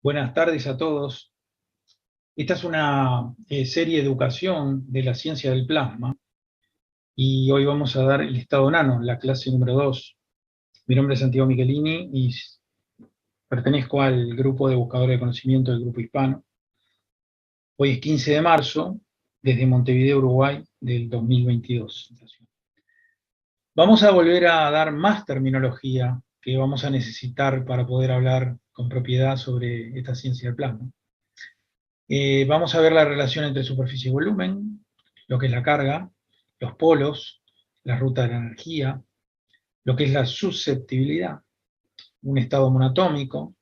Buenas tardes a todos. Esta es una serie de educación de la ciencia del plasma y hoy vamos a dar el estado nano, la clase número 2. Mi nombre es Santiago Michelini y pertenezco al grupo de buscadores de conocimiento del Grupo Hispano. Hoy es 15 de marzo, desde Montevideo, Uruguay, del 2022. Vamos a volver a dar más terminología que vamos a necesitar para poder hablar con propiedad sobre esta ciencia del plasma. Vamos a ver la relación entre superficie y volumen, lo que es la carga, los polos, la ruta de la energía, lo que es la susceptibilidad, un estado monoatómico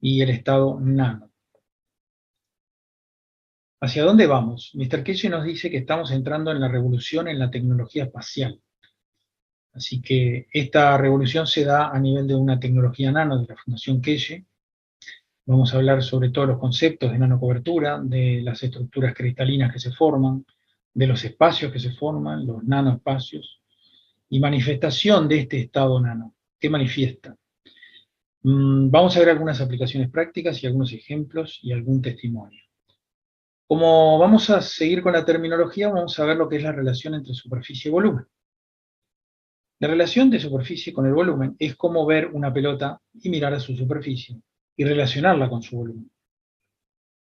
y el estado nano. ¿Hacia dónde vamos? Mr. Keshe nos dice que estamos entrando en la revolución en la tecnología espacial. Así que esta revolución se da a nivel de una tecnología nano de la Fundación Keshe. Vamos a hablar sobre todos los conceptos de nanocobertura, de las estructuras cristalinas que se forman, de los espacios que se forman, los nanoespacios, y manifestación de este estado nano. ¿Qué manifiesta? Vamos a ver algunas aplicaciones prácticas y algunos ejemplos y algún testimonio. Como vamos a seguir con la terminología, vamos a ver lo que es la relación entre superficie y volumen. La relación de superficie con el volumen es como ver una pelota y mirar a su superficie y relacionarla con su volumen.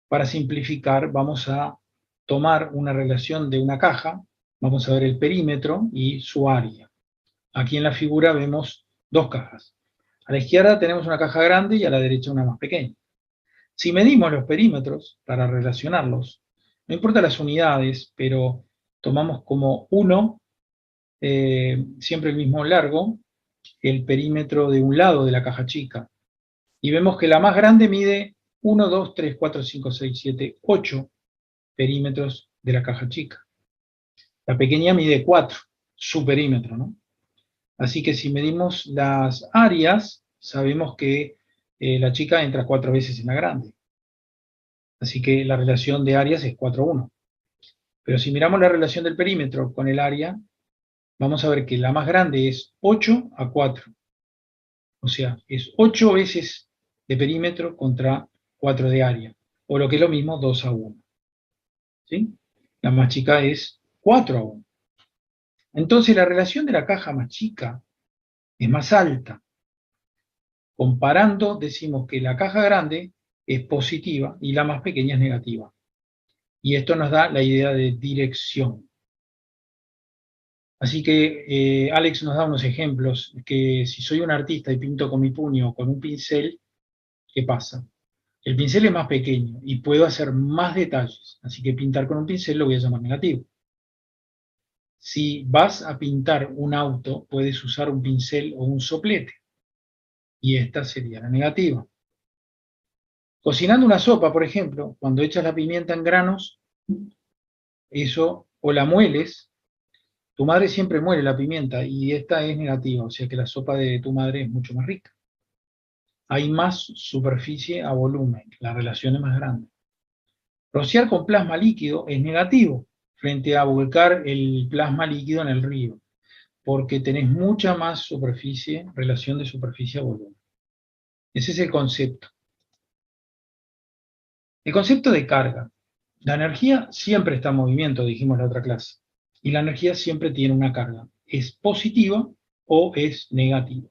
Para simplificar, vamos a tomar una relación de una caja, vamos a ver el perímetro y su área. Aquí en la figura vemos dos cajas. A la izquierda tenemos una caja grande y a la derecha una más pequeña. Si medimos los perímetros para relacionarlos, no importa las unidades, pero tomamos como 1, siempre el mismo largo, el perímetro de un lado de la caja chica. Y vemos que la más grande mide 1, 2, 3, 4, 5, 6, 7, 8 perímetros de la caja chica. La pequeña mide 4, su perímetro, ¿no? Así que si medimos las áreas, sabemos que la chica entra 4 veces en la grande. Así que la relación de áreas es 4:1. Pero si miramos la relación del perímetro con el área, vamos a ver que la más grande es 8:4. O sea, es 8 veces de perímetro contra 4 de área. O lo que es lo mismo, 2:1. ¿Sí? La más chica es 4:1. Entonces la relación de la caja más chica es más alta. Comparando, decimos que la caja grande es positiva y la más pequeña es negativa. Y esto nos da la idea de dirección. Así que Alex nos da unos ejemplos, que si soy un artista y pinto con mi puño o con un pincel, ¿qué pasa? El pincel es más pequeño y puedo hacer más detalles, así que pintar con un pincel lo voy a llamar negativo. Si vas a pintar un auto, puedes usar un pincel o un soplete, y esta sería la negativa. Cocinando una sopa, por ejemplo, cuando echas la pimienta en granos, eso, o la mueles, tu madre siempre muele la pimienta, y esta es negativa, o sea que la sopa de tu madre es mucho más rica. Hay más superficie a volumen, la relación es más grande. Rociar con plasma líquido es negativo frente a volcar el plasma líquido en el río, porque tenés mucha más superficie, relación de superficie a volumen. Ese es el concepto. El concepto de carga. La energía siempre está en movimiento, dijimos en la otra clase, y la energía siempre tiene una carga. ¿Es positiva o es negativa?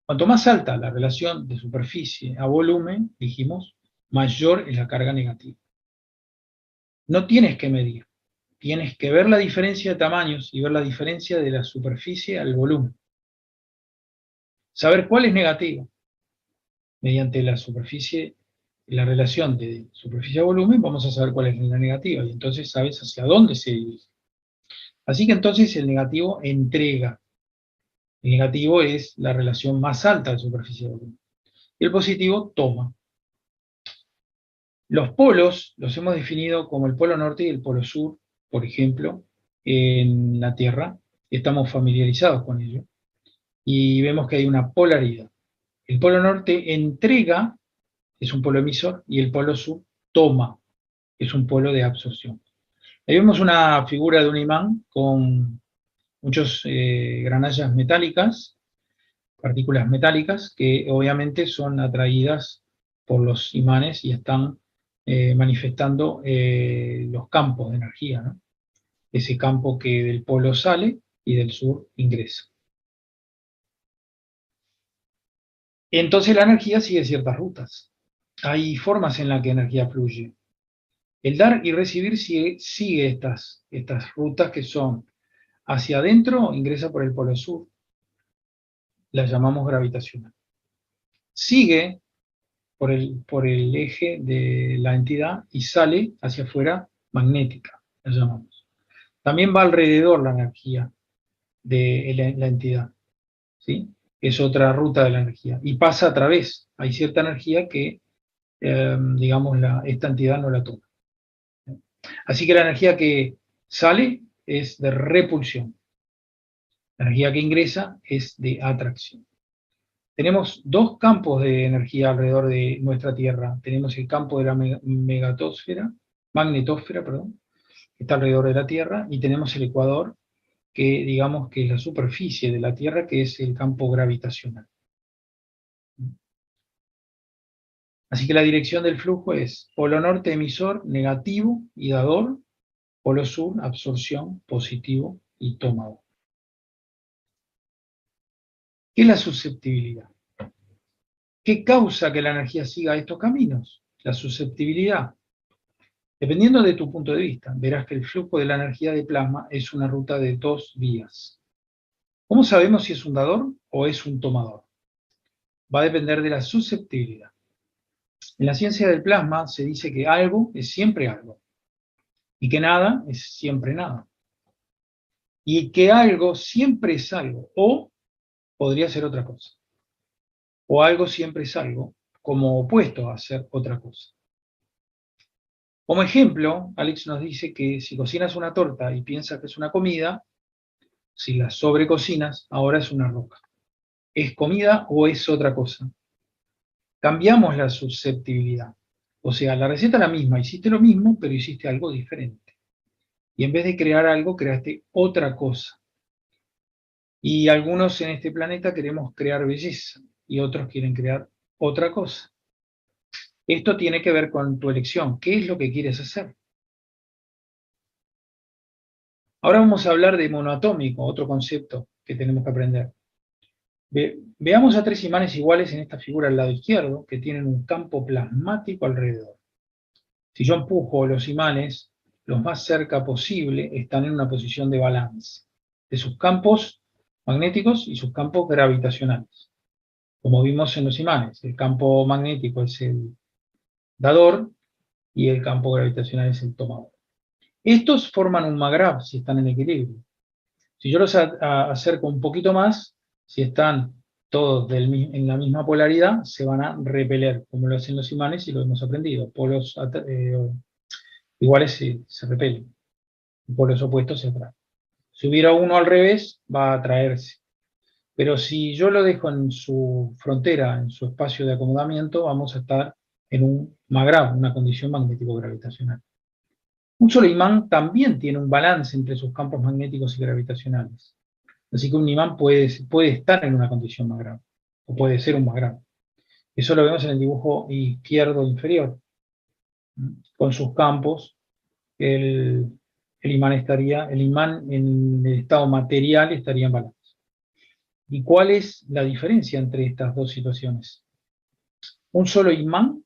Cuanto más alta la relación de superficie a volumen, dijimos, mayor es la carga negativa. No tienes que medir, tienes que ver la diferencia de tamaños y ver la diferencia de la superficie al volumen. Saber cuál es negativa. Mediante la superficie, la relación de superficie a volumen, vamos a saber cuál es la negativa, y entonces sabes hacia dónde se dirige. Así que entonces el negativo entrega. El negativo es la relación más alta de superficie a volumen. Y el positivo toma. Los polos los hemos definido como el polo norte y el polo sur, por ejemplo, en la Tierra. Estamos familiarizados con ello. Y vemos que hay una polaridad. El polo norte entrega, es un polo emisor, y el polo sur toma, es un polo de absorción. Ahí vemos una figura de un imán con muchas granallas metálicas, partículas metálicas, que obviamente son atraídas por los imanes y están manifestando los campos de energía, ¿no? Ese campo que del polo sale y del sur ingresa. Entonces la energía sigue ciertas rutas. Hay formas en las que energía fluye. El dar y recibir sigue estas rutas que son hacia adentro, ingresa por el polo sur, las llamamos gravitacional. Sigue por el eje de la entidad y sale hacia afuera magnética, la llamamos. También va alrededor la energía de la entidad, ¿sí? Es otra ruta de la energía. Y pasa a través. Hay cierta energía que, digamos, esta entidad no la toma. Así que la energía que sale es de repulsión. La energía que ingresa es de atracción. Tenemos dos campos de energía alrededor de nuestra Tierra. Tenemos el campo de la magnetósfera, perdón, que está alrededor de la Tierra, y tenemos el ecuador, que digamos que es la superficie de la Tierra, que es el campo gravitacional. Así que la dirección del flujo es polo norte emisor, negativo y dador, polo sur, absorción, positivo y tomador. ¿Qué es la susceptibilidad? ¿Qué causa que la energía siga estos caminos? La susceptibilidad. Dependiendo de tu punto de vista, verás que el flujo de la energía de plasma es una ruta de dos vías. ¿Cómo sabemos si es un dador o es un tomador? Va a depender de la susceptibilidad. En la ciencia del plasma se dice que algo es siempre algo y que nada es siempre nada. Y que algo siempre es algo, o podría ser otra cosa. O algo siempre es algo, como opuesto a ser otra cosa. Como ejemplo, Alex nos dice que si cocinas una torta y piensas que es una comida, si la sobrecocinas, ahora es una roca. ¿Es comida o es otra cosa? Cambiamos la susceptibilidad. O sea, la receta es la misma, hiciste lo mismo, pero hiciste algo diferente. Y en vez de crear algo, creaste otra cosa. Y algunos en este planeta queremos crear belleza y otros quieren crear otra cosa. Esto tiene que ver con tu elección. ¿Qué es lo que quieres hacer? Ahora vamos a hablar de monoatómico, otro concepto que tenemos que aprender. Veamos a tres imanes iguales en esta figura al lado izquierdo, que tienen un campo plasmático alrededor. Si yo empujo los imanes, los más cerca posible están en una posición de balance de sus campos magnéticos y sus campos gravitacionales. Como vimos en los imanes, el campo magnético es el dador y el campo gravitacional es el tomador. Estos forman un MAGRAV si están en equilibrio. Si yo los acerco un poquito más, si están todos en la misma polaridad, se van a repeler, como lo hacen los imanes y lo hemos aprendido. Polos iguales se repelen, polos opuestos se atraen. Si hubiera uno al revés, va a atraerse. Pero si yo lo dejo en su frontera, en su espacio de acomodamiento, vamos a estar en un MAGRAV, una condición magnético-gravitacional. Un solo imán también tiene un balance entre sus campos magnéticos y gravitacionales. Así que un imán puede estar en una condición MAGRAV, o puede ser un MAGRAV. Eso lo vemos en el dibujo izquierdo inferior. Con sus campos, el imán en el estado material estaría en balance. ¿Y cuál es la diferencia entre estas dos situaciones? Un solo imán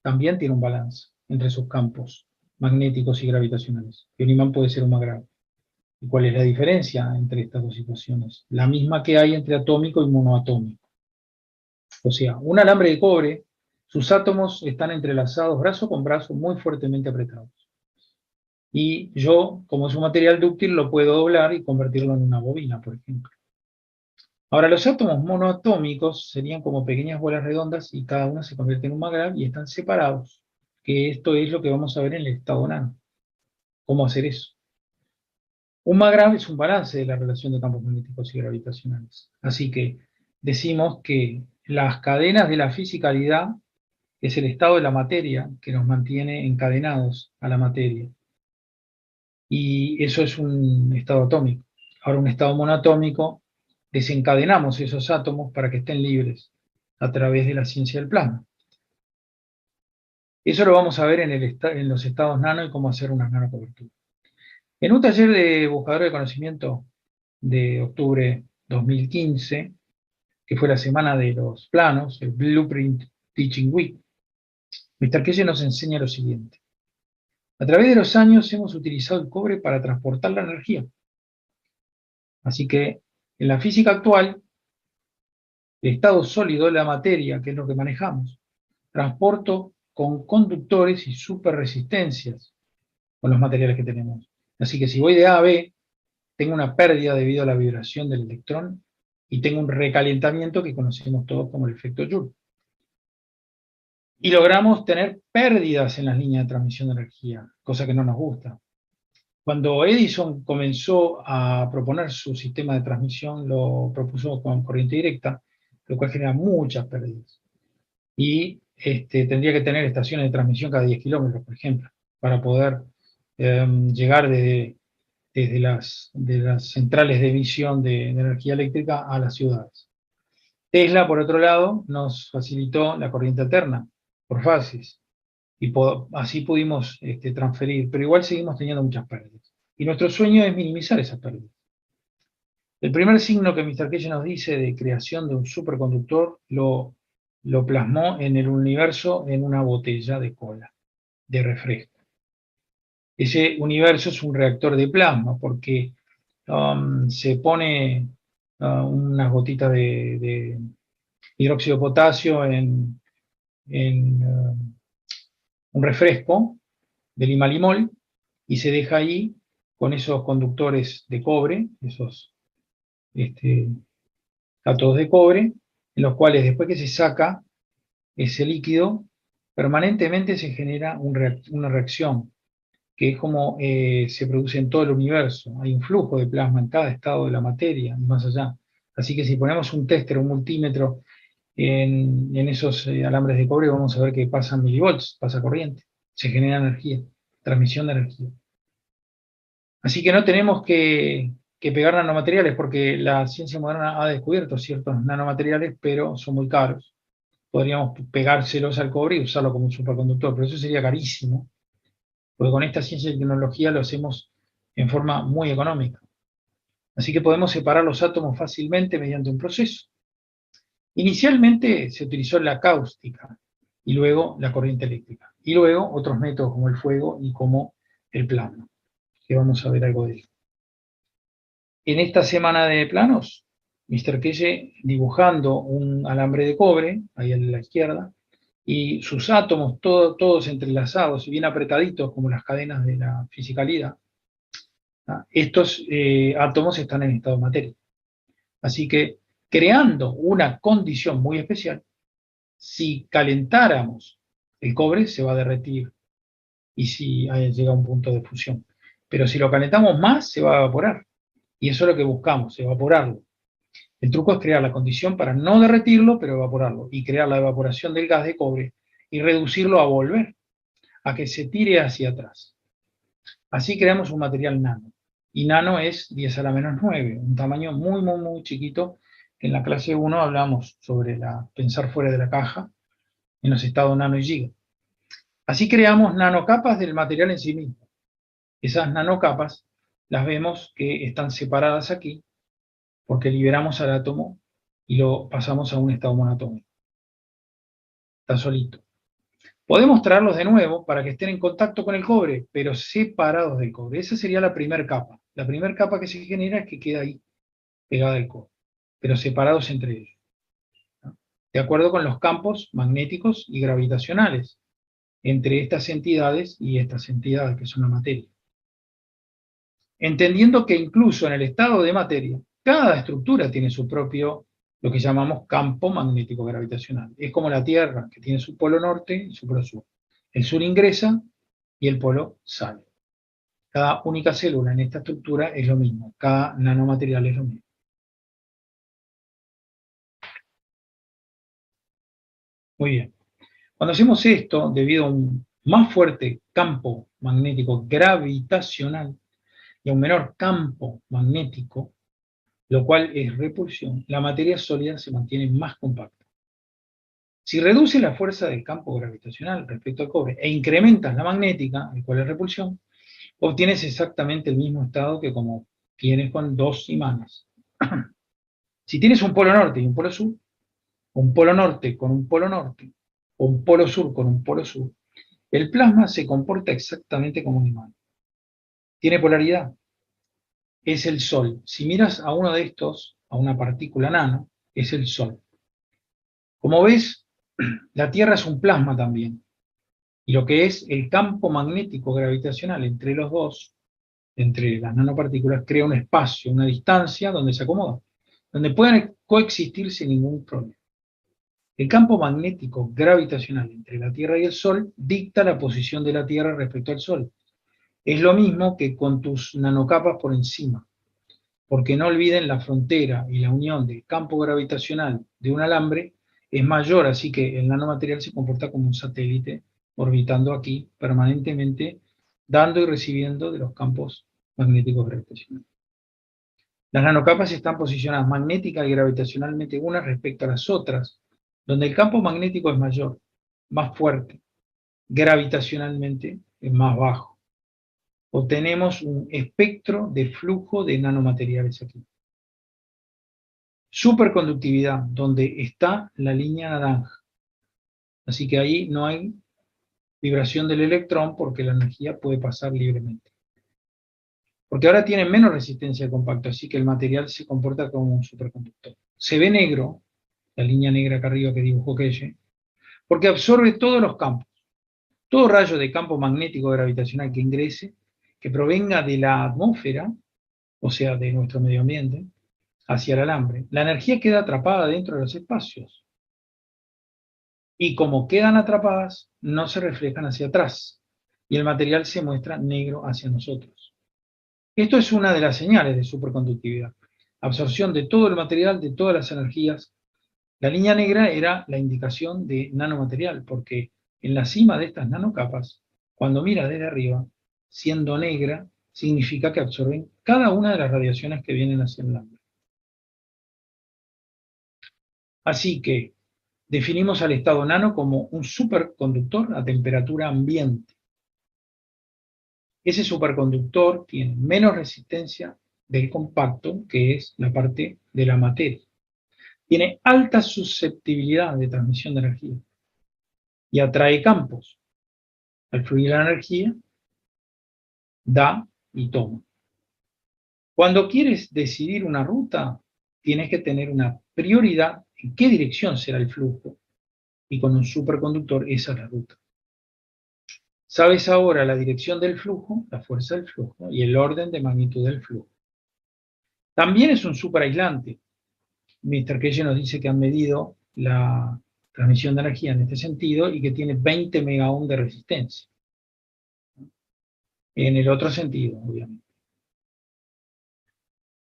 también tiene un balance entre sus campos magnéticos y gravitacionales. Y un imán puede ser un MAGRAV. ¿Y cuál es la diferencia entre estas dos situaciones? La misma que hay entre atómico y monoatómico. O sea, un alambre de cobre, sus átomos están entrelazados brazo con brazo muy fuertemente apretados. Y yo, como es un material dúctil, lo puedo doblar y convertirlo en una bobina, por ejemplo. Ahora, los átomos monoatómicos serían como pequeñas bolas redondas y cada una se convierte en un MAGRAV y están separados, que esto es lo que vamos a ver en el estado nano. ¿Cómo hacer eso? Un MAGRAV es un balance de la relación de campos magnéticos y gravitacionales. Así que decimos que las cadenas de la fisicalidad es el estado de la materia que nos mantiene encadenados a la materia. Y eso es un estado atómico. Ahora, un estado monoatómico, desencadenamos esos átomos para que estén libres a través de la ciencia del plasma. Eso lo vamos a ver en los estados nano y cómo hacer una nanocobertura. En un taller de buscador de conocimiento de octubre 2015, que fue la semana de los planos, el Blueprint Teaching Week, Mr. Keye nos enseña lo siguiente. A través de los años hemos utilizado el cobre para transportar la energía. Así que en la física actual, el estado sólido de la materia, que es lo que manejamos, transporto con conductores y superresistencias con los materiales que tenemos. Así que si voy de A a B, tengo una pérdida debido a la vibración del electrón y tengo un recalentamiento que conocemos todos como el efecto Joule. Y logramos tener pérdidas en las líneas de transmisión de energía, cosa que no nos gusta. Cuando Edison comenzó a proponer su sistema de transmisión, lo propuso con corriente directa, lo cual genera muchas pérdidas. Y tendría que tener estaciones de transmisión cada 10 kilómetros, por ejemplo, para poder llegar desde las centrales de emisión de energía eléctrica a las ciudades. Tesla, por otro lado, nos facilitó la corriente alterna por fases y así pudimos transferir, pero igual seguimos teniendo muchas pérdidas. Y nuestro sueño es minimizar esas pérdidas. El primer signo que Mr. Keye nos dice de creación de un superconductor lo plasmó en el universo en una botella de cola, de refresco. Ese universo es un reactor de plasma porque se pone unas gotitas de hidróxido de potasio en un refresco de limalimol y se deja ahí con esos conductores de cobre, esos cátodos de cobre, en los cuales después que se saca ese líquido, permanentemente se genera una reacción, que es como se produce en todo el universo. Hay un flujo de plasma en cada estado de la materia y más allá. Así que si ponemos un tester, un multímetro en esos alambres de cobre, vamos a ver que pasan milivolts, pasa corriente, se genera energía, transmisión de energía. Así que no tenemos que pegar nanomateriales porque la ciencia moderna ha descubierto ciertos nanomateriales, pero son muy caros. Podríamos pegárselos al cobre y usarlo como un superconductor, pero eso sería carísimo, porque con esta ciencia y tecnología lo hacemos en forma muy económica. Así que podemos separar los átomos fácilmente mediante un proceso. Inicialmente se utilizó la cáustica y luego la corriente eléctrica, y luego otros métodos como el fuego y como el plasma, que vamos a ver algo de eso. En esta semana de planos, Mr. Keye dibujando un alambre de cobre, ahí a la izquierda, y sus átomos todos entrelazados y bien apretaditos como las cadenas de la fisicalidad. Estos átomos están en estado de materia. Así que creando una condición muy especial, si calentáramos el cobre se va a derretir y si llega a un punto de fusión. Pero si lo calentamos más se va a evaporar. Y eso es lo que buscamos, evaporarlo. El truco es crear la condición para no derretirlo, pero evaporarlo, y crear la evaporación del gas de cobre y reducirlo a volver, a que se tire hacia atrás. Así creamos un material nano. Y nano es 10 a la menos 9, un tamaño muy, muy, muy chiquito. En la clase 1 hablamos sobre pensar fuera de la caja, en los estados nano y giga. Así creamos nanocapas del material en sí mismo. Esas nanocapas las vemos que están separadas aquí, porque liberamos al átomo y lo pasamos a un estado monoatómico. Está solito. Podemos traerlos de nuevo para que estén en contacto con el cobre, pero separados del cobre. Esa sería la primera capa. La primera capa que se genera es que queda ahí, pegada al cobre, pero separados entre ellos, ¿no? De acuerdo con los campos magnéticos y gravitacionales entre estas entidades y estas entidades que son la materia. Entendiendo que incluso en el estado de materia, cada estructura tiene su propio, lo que llamamos campo magnético gravitacional. Es como la Tierra, que tiene su polo norte y su polo sur. El sur ingresa y el polo sale. Cada única célula en esta estructura es lo mismo, cada nanomaterial es lo mismo. Muy bien. Cuando hacemos esto, debido a un más fuerte campo magnético gravitacional y a un menor campo magnético, lo cual es repulsión, la materia sólida se mantiene más compacta. Si reduces la fuerza del campo gravitacional respecto al cobre e incrementas la magnética, el cual es repulsión, obtienes exactamente el mismo estado que como tienes con dos imanes. Si tienes un polo norte y un polo sur, un polo norte con un polo norte, o un polo sur con un polo sur, el plasma se comporta exactamente como un imán. Tiene polaridad. Es el Sol. Si miras a uno de estos, a una partícula nano, es el Sol. Como ves, la Tierra es un plasma también. Y lo que es el campo magnético gravitacional entre los dos, entre las nanopartículas, crea un espacio, una distancia donde se acomoda, donde puedan coexistir sin ningún problema. El campo magnético gravitacional entre la Tierra y el Sol dicta la posición de la Tierra respecto al Sol. Es lo mismo que con tus nanocapas por encima, porque no olviden la frontera y la unión del campo gravitacional de un alambre es mayor, así que el nanomaterial se comporta como un satélite orbitando aquí permanentemente, dando y recibiendo de los campos magnéticos gravitacionales. Las nanocapas están posicionadas magnética y gravitacionalmente unas respecto a las otras, donde el campo magnético es mayor, más fuerte, gravitacionalmente es más bajo. Obtenemos un espectro de flujo de nanomateriales aquí. Superconductividad, donde está la línea naranja. Así que ahí no hay vibración del electrón porque la energía puede pasar libremente. Porque ahora tiene menos resistencia al compacto, así que el material se comporta como un superconductor. Se ve negro, la línea negra acá arriba que dibujó Kelle, porque absorbe todos los campos. Todo rayo de campo magnético gravitacional que ingrese, que provenga de la atmósfera, o sea, de nuestro medio ambiente, hacia el alambre, la energía queda atrapada dentro de los espacios. Y como quedan atrapadas, no se reflejan hacia atrás, y el material se muestra negro hacia nosotros. Esto es una de las señales de superconductividad. Absorción de todo el material, de todas las energías. La línea negra era la indicación de nanomaterial, porque en la cima de estas nanocapas, cuando miras desde arriba, siendo negra, significa que absorben cada una de las radiaciones que vienen hacia el alambre. Así que definimos al estado nano como un superconductor a temperatura ambiente. Ese superconductor tiene menos resistencia del compacto, que es la parte de la materia. Tiene alta susceptibilidad de transmisión de energía y atrae campos. Al fluir la energía, da y toma. Cuando quieres decidir una ruta, tienes que tener una prioridad en qué dirección será el flujo. Y con un superconductor esa es la ruta. Sabes ahora la dirección del flujo, la fuerza del flujo y el orden de magnitud del flujo. También es un superaislante. Mr. Kelle nos dice que han medido la transmisión de energía en este sentido y que tiene 20 megaohm de resistencia. En el otro sentido, obviamente.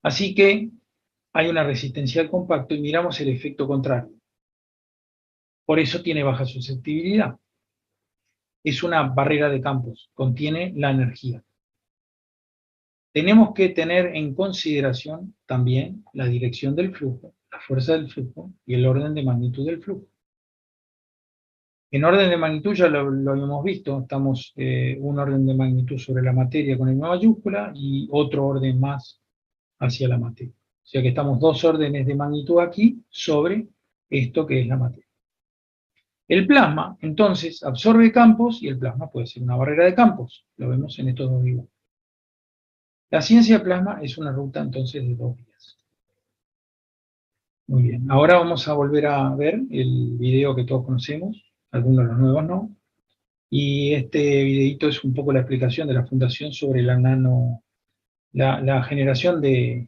Así que hay una resistencia al compacto y miramos el efecto contrario. Por eso tiene baja susceptibilidad. Es una barrera de campos, contiene la energía. Tenemos que tener en consideración también la dirección del flujo, la fuerza del flujo y el orden de magnitud del flujo. En orden de magnitud ya lo habíamos visto, estamos un orden de magnitud sobre la materia con M mayúscula y otro orden más hacia la materia. O sea que estamos dos órdenes de magnitud aquí sobre esto que es la materia. El plasma, entonces, absorbe campos y el plasma puede ser una barrera de campos. Lo vemos en estos dos dibujos. La ciencia plasma es una ruta entonces de dos vías. Muy bien, ahora vamos a volver a ver el video que todos conocemos, algunos de los nuevos no. Y este videito es un poco la explicación de la fundación sobre la generación de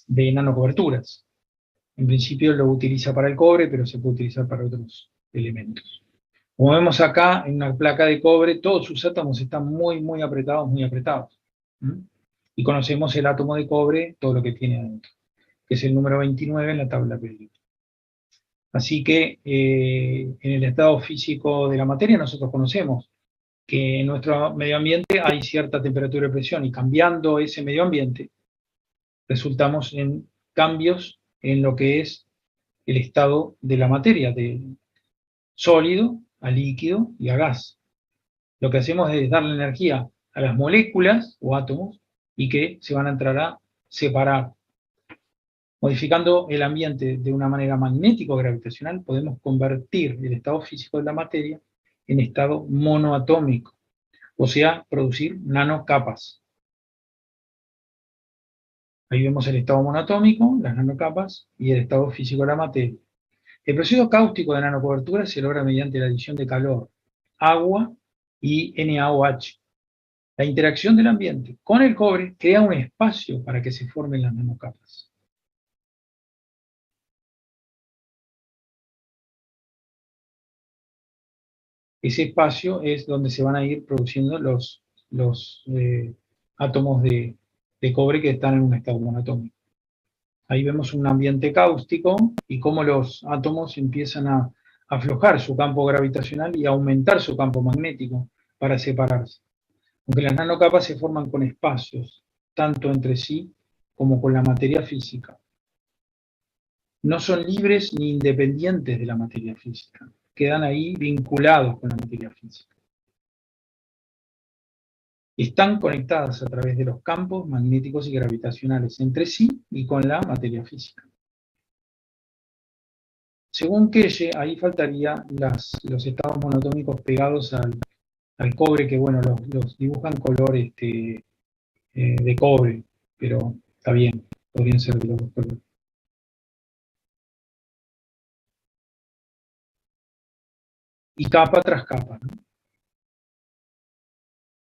nanocoberturas. En principio lo utiliza para el cobre, pero se puede utilizar para otros elementos. Como vemos acá, en una placa de cobre, todos sus átomos están muy apretados, muy apretados. Y conocemos el átomo de cobre, todo lo que tiene adentro, que es el número 29 en la tabla periódica. Así que en el estado físico de la materia nosotros conocemos que en nuestro medio ambiente hay cierta temperatura y presión, y cambiando ese medio ambiente, resultamos en cambios en lo que es el estado de la materia, sólido, a líquido y a gas. Lo que hacemos es darle energía a las moléculas o átomos y que se van a entrar a separar. Modificando el ambiente de una manera magnético-gravitacional, podemos convertir el estado físico de la materia en estado monoatómico, o sea, producir nanocapas. Ahí vemos el estado monoatómico, las nanocapas y el estado físico de la materia. El proceso cáustico de nanocobertura se logra mediante la adición de calor, agua y NaOH. La interacción del ambiente con el cobre crea un espacio para que se formen las nanocapas. Ese espacio es donde se van a ir produciendo los átomos de cobre que están en un estado monoatómico. Ahí vemos un ambiente cáustico y cómo los átomos empiezan a aflojar su campo gravitacional y aumentar su campo magnético para separarse. Aunque las nanocapas se forman con espacios, tanto entre sí como con la materia física. No son libres ni independientes de la materia física. Quedan ahí vinculados con la materia física. Están conectadas a través de los campos magnéticos y gravitacionales entre sí y con la materia física. Según Kelle, ahí faltarían los estados monoatómicos pegados al cobre, que bueno, los dibujan color de cobre, pero está bien, podrían ser de los dos colores. Y capa tras capa, ¿no?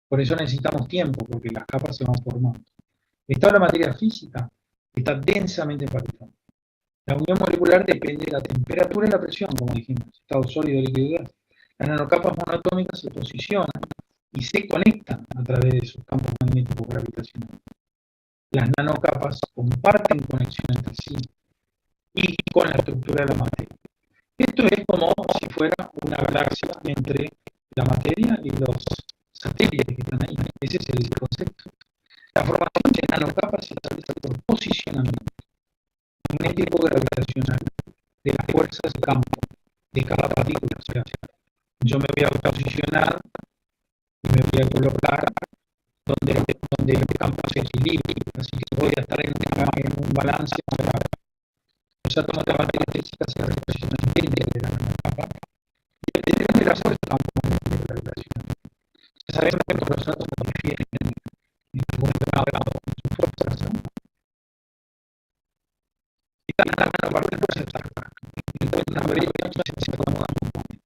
Por eso necesitamos tiempo, porque las capas se van formando. El estado de la materia física está densamente empaquetado. La unión molecular depende de la temperatura y la presión, como dijimos, estado sólido, líquido y gas. Las nanocapas monoatómicas se posicionan y se conectan a través de sus campos magnéticos gravitacionales. Las nanocapas comparten conexión entre sí y con la estructura de la materia. Esto es como si fuera una galaxia entre la materia y los satélites que están ahí. Ese es el concepto. La formación de nanocapas se establece por posicionamiento magnético gravitacional de las fuerzas de campo de cada partícula. O sea, yo me voy a posicionar y me voy a colocar donde el campo se equilibre. Así que voy a estar en un balance. Los átomos de materia física se representan dentro de la nanocapa y dependiendo de la fuerza del campo magnético gravitacional. Sabemos que los átomos difieren en algún grado en su fuerza, ¿no? Y cada nanopartícula se ataca. Entonces, una brecha se acomoda mutuamente.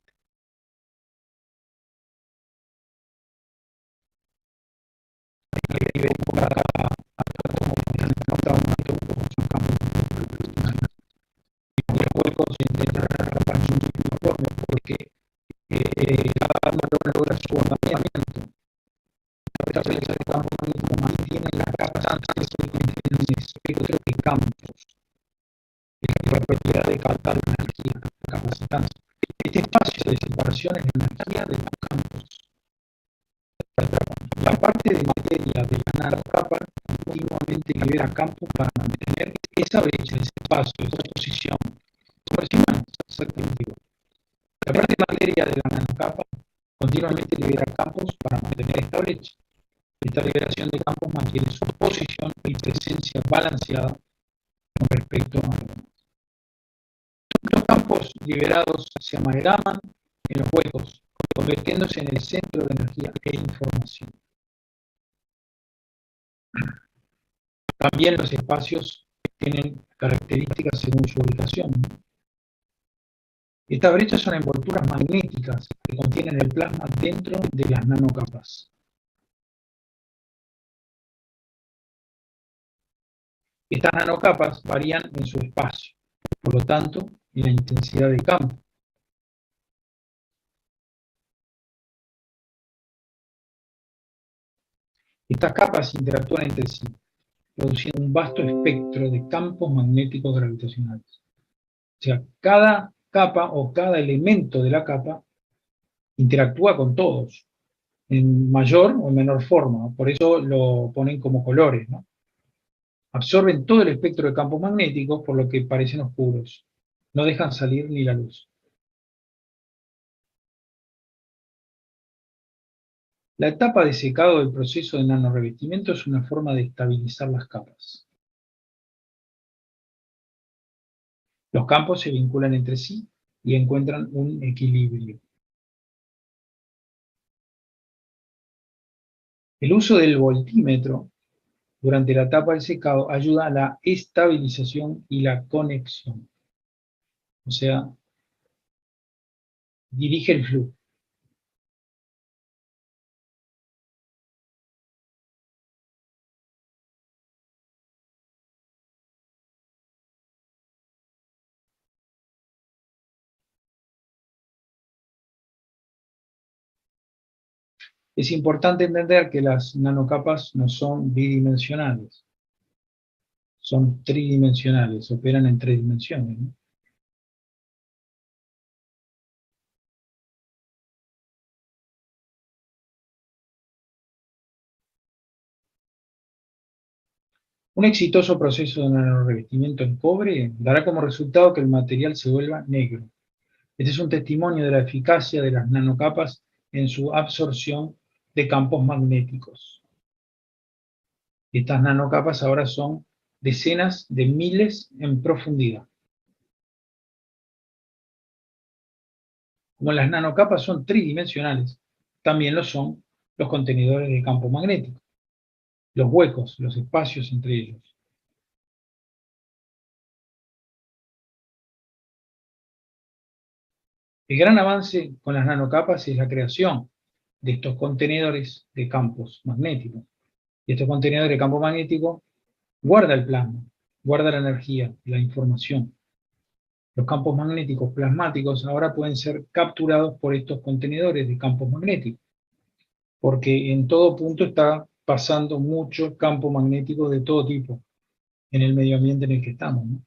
Cada átomo está encontrado un átomo con su campo gravitacional. Y el hueco se intenta atrapar en un mismo forma porque cada uno logra su andamiento. Esta brecha de campo magnético mantiene las capas antes que contienen un espectro de campos. Es la propiedad de captar la energía, la capacitancia. Este espacio de separación es la energía de los campos. La parte de materia de la nanocapa continuamente libera campos para mantener esa brecha, ese espacio, esa posición. Como decimos, exactamente igual. La parte de materia de la nanocapa continuamente libera campos para mantener esta brecha. Esta liberación de campos mantiene su posición y presencia balanceada con respecto a los demás. Los campos liberados se amalgaman en los huecos, convirtiéndose en el centro de energía e información. También los espacios tienen características según su ubicación. Estas brechas son envolturas magnéticas que contienen el plasma dentro de las nanocapas. Estas nanocapas varían en su espacio, por lo tanto, en la intensidad de campo. Estas capas interactúan entre sí, produciendo un vasto espectro de campos magnéticos gravitacionales. O sea, cada capa o cada elemento de la capa interactúa con todos, en mayor o menor forma. Por eso lo ponen como colores, ¿no? Absorben todo el espectro de campos magnéticos, por lo que parecen oscuros. No dejan salir ni la luz. La etapa de secado del proceso de nanorrevestimiento es una forma de estabilizar las capas. Los campos se vinculan entre sí y encuentran un equilibrio. El uso del voltímetro durante la etapa del secado ayuda a la estabilización y la conexión. O sea, dirige el flujo. Es importante entender que las nanocapas no son bidimensionales, son tridimensionales, operan en tres dimensiones, ¿no? Un exitoso proceso de nanorrevestimiento en cobre dará como resultado que el material se vuelva negro. Este es un testimonio de la eficacia de las nanocapas en su absorción de campos magnéticos. Estas nanocapas ahora son decenas de miles en profundidad. Como las nanocapas son tridimensionales, también lo son los contenedores de campo magnético, los huecos, los espacios entre ellos. El gran avance con las nanocapas es la creación de estos contenedores de campos magnéticos. Y estos contenedores de campo magnético guarda el plasma, guarda la energía, la información. Los campos magnéticos plasmáticos ahora pueden ser capturados por estos contenedores de campos magnéticos, porque en todo punto está pasando mucho campo magnético de todo tipo en el medio ambiente en el que estamos, ¿no?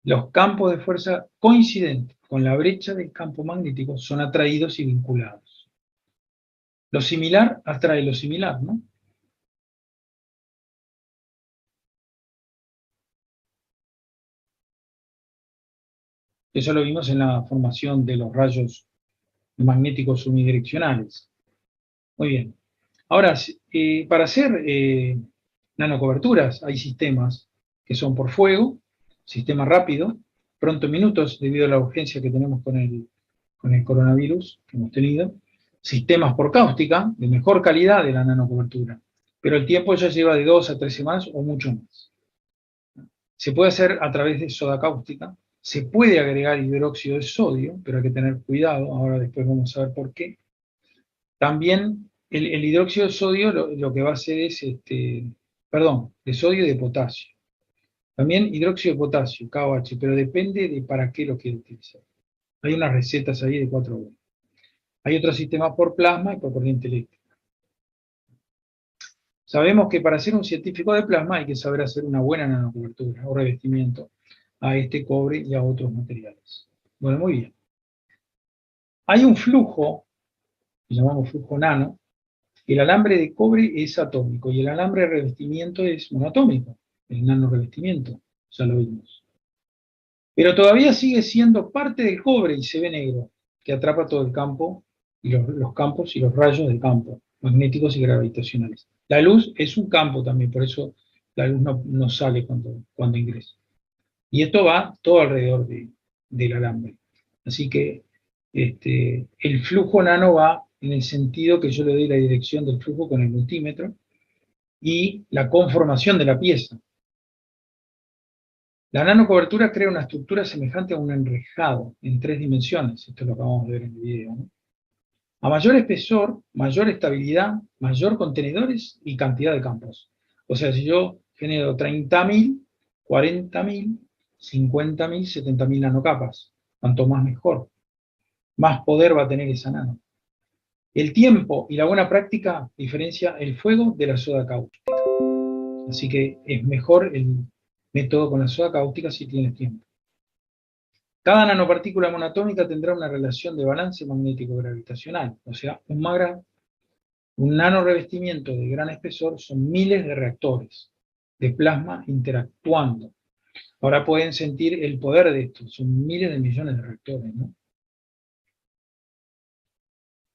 Los campos de fuerza coincidentes con la brecha del campo magnético son atraídos y vinculados. Lo similar atrae lo similar, ¿no? Eso lo vimos en la formación de los rayos magnéticos unidireccionales. Muy bien. Ahora, para hacer nanocoberturas hay sistemas que son por fuego, sistema rápido, pronto en minutos debido a la urgencia que tenemos con el coronavirus que hemos tenido, sistemas por cáustica de mejor calidad de la nanocobertura, pero el tiempo ya lleva de 2 a 3 semanas o mucho más. Se puede hacer a través de soda cáustica, se puede agregar hidróxido de sodio, pero hay que tener cuidado, ahora después vamos a ver por qué. También el hidróxido de sodio lo que va a hacer es, perdón, de sodio y de potasio. También hidróxido de potasio, KOH, pero depende de para qué lo quiere utilizar. Hay unas recetas ahí de 4 horas. Hay otros sistemas por plasma y por corriente eléctrica. Sabemos que para ser un científico de plasma hay que saber hacer una buena nanocobertura o revestimiento a este cobre y a otros materiales. Bueno, muy bien. Hay un flujo, que llamamos flujo nano. El alambre de cobre es atómico y el alambre de revestimiento es monoatómico, el nanorrevestimiento, ya lo vimos. Pero todavía sigue siendo parte del cobre y se ve negro, que atrapa todo el campo, y los campos y los rayos del campo, magnéticos y gravitacionales. La luz es un campo también, por eso la luz no sale cuando ingresa. Y esto va todo alrededor del alambre. Así que el flujo nano va en el sentido que yo le doy la dirección del flujo con el multímetro y la conformación de la pieza. La nanocobertura crea una estructura semejante a un enrejado en 3 dimensiones. Esto es lo que vamos a ver en el video, ¿no? A mayor espesor, mayor estabilidad, mayor contenedores y cantidad de campos. O sea, si yo genero 30.000, 40.000, 50.000, 70.000 nanocapas, cuanto más mejor, más poder va a tener esa nano. El tiempo y la buena práctica diferencia el fuego de la soda cáustica. Así que es mejor el método con la soda cáustica si tienes tiempo. Cada nanopartícula monoatómica tendrá una relación de balance magnético-gravitacional, o sea, un nanorrevestimiento de gran espesor son miles de reactores de plasma interactuando. Ahora pueden sentir el poder de esto, son miles de millones de reactores, ¿no?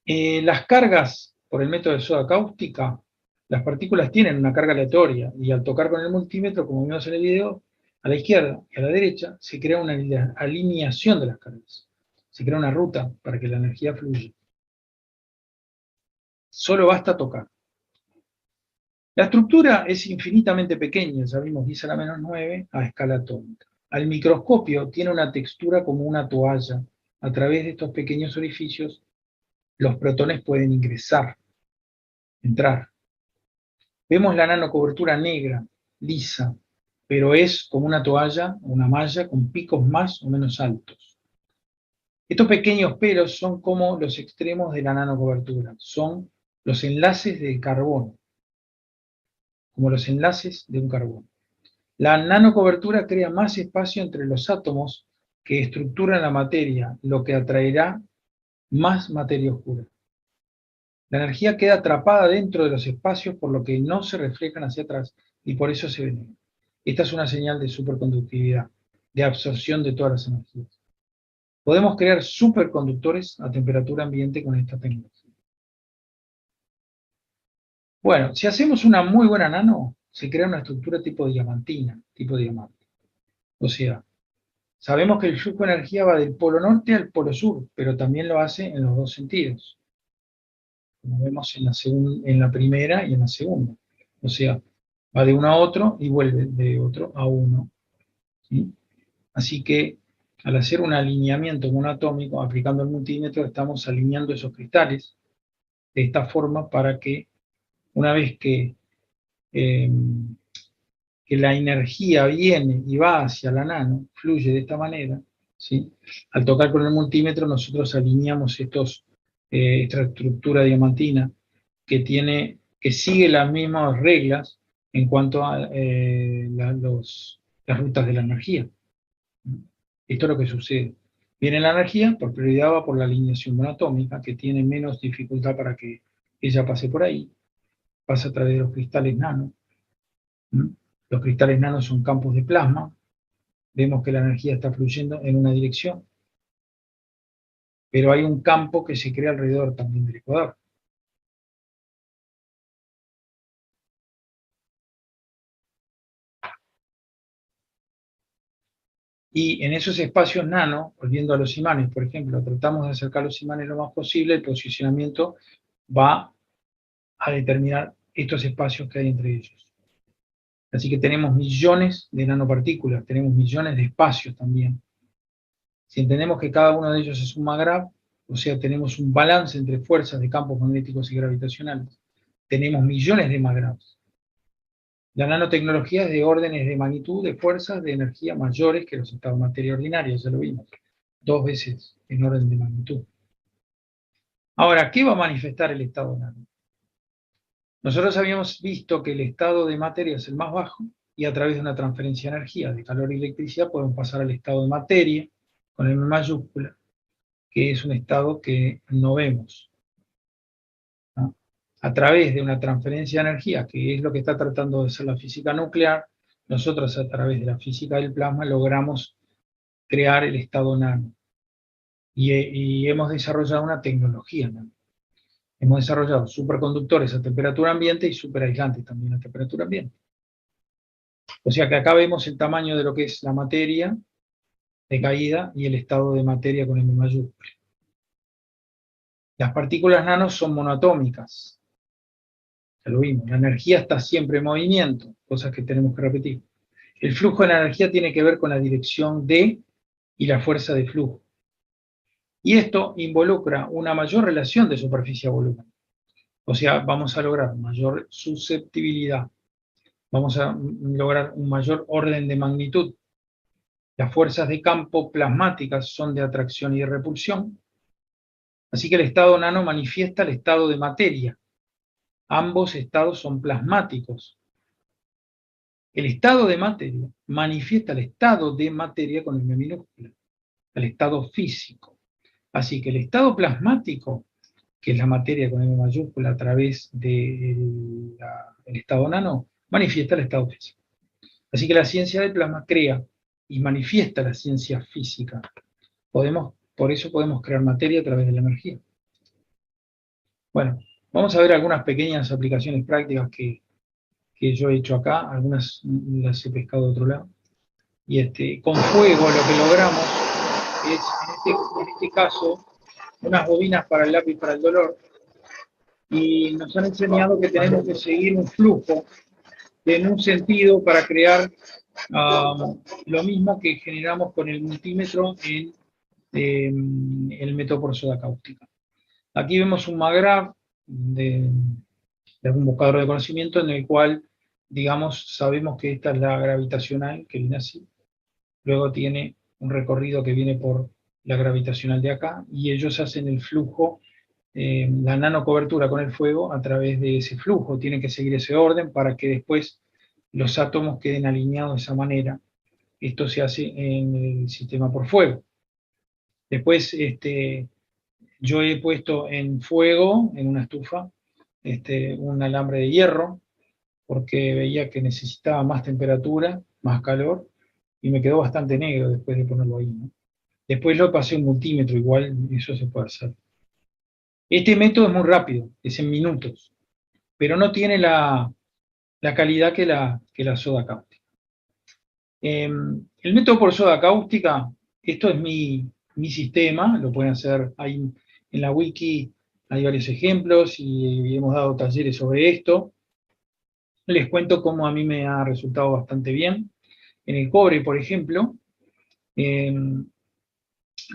Las cargas por el método de soda cáustica, las partículas tienen una carga aleatoria y al tocar con el multímetro, como vimos en el video, a la izquierda y a la derecha se crea una alineación de las cargas. Se crea una ruta para que la energía fluya. Solo basta tocar. La estructura es infinitamente pequeña, ya vimos 10 a la menos 9 a escala atómica. Al microscopio tiene una textura como una toalla. A través de estos pequeños orificios, los protones pueden ingresar, entrar. Vemos la nanocobertura negra, lisa, pero es como una toalla, una malla con picos más o menos altos. Estos pequeños pelos son como los extremos de la nanocobertura, son los enlaces del carbono, como los enlaces de un carbono. La nanocobertura crea más espacio entre los átomos que estructuran la materia, lo que atraerá más materia oscura. La energía queda atrapada dentro de los espacios, por lo que no se reflejan hacia atrás y por eso se ven. Esta es una señal de superconductividad, de absorción de todas las energías. Podemos crear superconductores a temperatura ambiente con esta tecnología. Bueno, si hacemos una muy buena nano, se crea una estructura tipo diamantina, tipo diamante. O sea, sabemos que el flujo de energía va del polo norte al polo sur, pero también lo hace en los dos sentidos, como vemos en la primera y en la segunda. O sea, va de uno a otro y vuelve de otro a uno. ¿Sí? Así que al hacer un alineamiento monoatómico, aplicando el multímetro, estamos alineando esos cristales de esta forma para que una vez eh, que la energía viene y va hacia la nano, fluye de esta manera, ¿sí? Al tocar con el multímetro nosotros alineamos esta estructura diamantina que sigue las mismas reglas en cuanto a las rutas de la energía. Esto es lo que sucede. Viene la energía, por prioridad va por la alineación monoatómica, que tiene menos dificultad para que ella pase por ahí, pasa a través de los cristales nano. ¿Mm? Los cristales nano son campos de plasma, vemos que la energía está fluyendo en una dirección, pero hay un campo que se crea alrededor también del ecuador. Y en esos espacios nano, volviendo a los imanes, por ejemplo, tratamos de acercar los imanes lo más posible, el posicionamiento va a determinar estos espacios que hay entre ellos. Así que tenemos millones de nanopartículas, tenemos millones de espacios también. Si entendemos que cada uno de ellos es un MAGRAV, o sea, tenemos un balance entre fuerzas de campos magnéticos y gravitacionales, tenemos millones de MAGRAVs. La nanotecnología es de órdenes de magnitud de fuerzas de energía mayores que los estados de materia ordinarios, ya lo vimos, 2 veces en orden de magnitud. Ahora, ¿qué va a manifestar el estado nano? Nosotros habíamos visto que el estado de materia es el más bajo y a través de una transferencia de energía, de calor y electricidad, podemos pasar al estado de materia con M mayúscula, que es un estado que no vemos, ¿no? A través de una transferencia de energía, que es lo que está tratando de hacer la física nuclear, nosotros a través de la física del plasma logramos crear el estado nano. Y hemos desarrollado una tecnología nano. Hemos desarrollado superconductores a temperatura ambiente y superaislantes también a temperatura ambiente. O sea que acá vemos el tamaño de lo que es la materia de caída y el estado de materia con M mayúscula. Las partículas nano son monoatómicas. Ya lo vimos. La energía está siempre en movimiento, cosas que tenemos que repetir. El flujo de la energía tiene que ver con la dirección de y la fuerza de flujo. Y esto involucra una mayor relación de superficie a volumen. O sea, vamos a lograr mayor susceptibilidad. Vamos a lograr un mayor orden de magnitud. Las fuerzas de campo plasmáticas son de atracción y de repulsión. Así que el estado nano manifiesta el estado de materia. Ambos estados son plasmáticos. El estado de materia manifiesta el estado de materia con M minúscula, el estado físico. Así que el estado plasmático, que es la materia con M mayúscula a través del estado nano, manifiesta el estado físico. Así que la ciencia del plasma crea y manifiesta la ciencia física. Por eso podemos crear materia a través de la energía. Bueno, vamos a ver algunas pequeñas aplicaciones prácticas que yo he hecho acá, algunas las he pescado de otro lado. Y con fuego lo que logramos es, en este caso, unas bobinas para el lápiz para el dolor, y nos han enseñado que tenemos que seguir un flujo en un sentido para crear lo mismo que generamos con el multímetro en el método por soda cáustica. Aquí vemos un MAGRAPH de un buscador de conocimiento en el cual, digamos, sabemos que esta es la gravitacional, que viene así. Luego tiene un recorrido que viene por la gravitacional de acá, y ellos hacen el flujo, la nanocobertura con el fuego a través de ese flujo. Tienen que seguir ese orden para que después los átomos queden alineados de esa manera. Esto se hace en el sistema por fuego. Después, yo he puesto en fuego, en una estufa, un alambre de hierro, porque veía que necesitaba más temperatura, más calor, y me quedó bastante negro después de ponerlo ahí, ¿no? Después lo pasé a un multímetro, igual eso se puede hacer. Este método es muy rápido, es en minutos, pero no tiene la calidad que la soda cáustica. El método por soda cáustica, esto es mi sistema, lo pueden hacer ahí en la wiki, hay varios ejemplos y hemos dado talleres sobre esto. Les cuento cómo a mí me ha resultado bastante bien. En el cobre, por ejemplo, eh,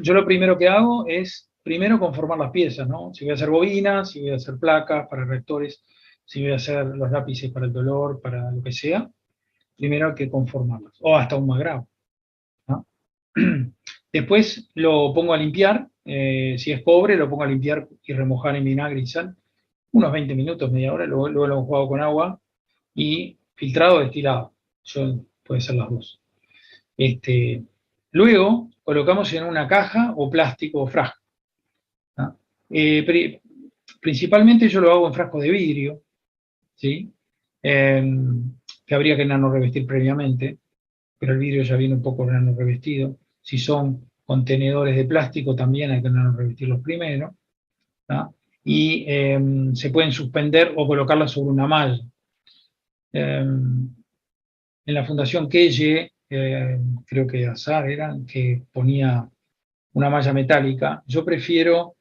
yo lo primero que hago es, primero, conformar las piezas, ¿no? Si voy a hacer bobinas, si voy a hacer placas para reactores, si voy a hacer los lápices para el dolor, para lo que sea, primero hay que conformarlas, o hasta un MAGRAPH, ¿no? Después lo pongo a limpiar, si es cobre, lo pongo a limpiar y remojar en vinagre y sal, unos 20 minutos, media hora, luego lo enjuago con agua y filtrado o destilado. Puede ser las dos. Luego colocamos en una caja o plástico o frasco, ¿no? Principalmente yo lo hago en frascos de vidrio, ¿sí? Que habría que nano revestir previamente, pero el vidrio ya viene un poco nano revestido. Si son contenedores de plástico, también hay que nano revestirlos primero, ¿no? Y se pueden suspender o colocarlas sobre una malla. En la Fundación Kelle, creo que Azar era, que ponía una malla metálica. Yo prefiero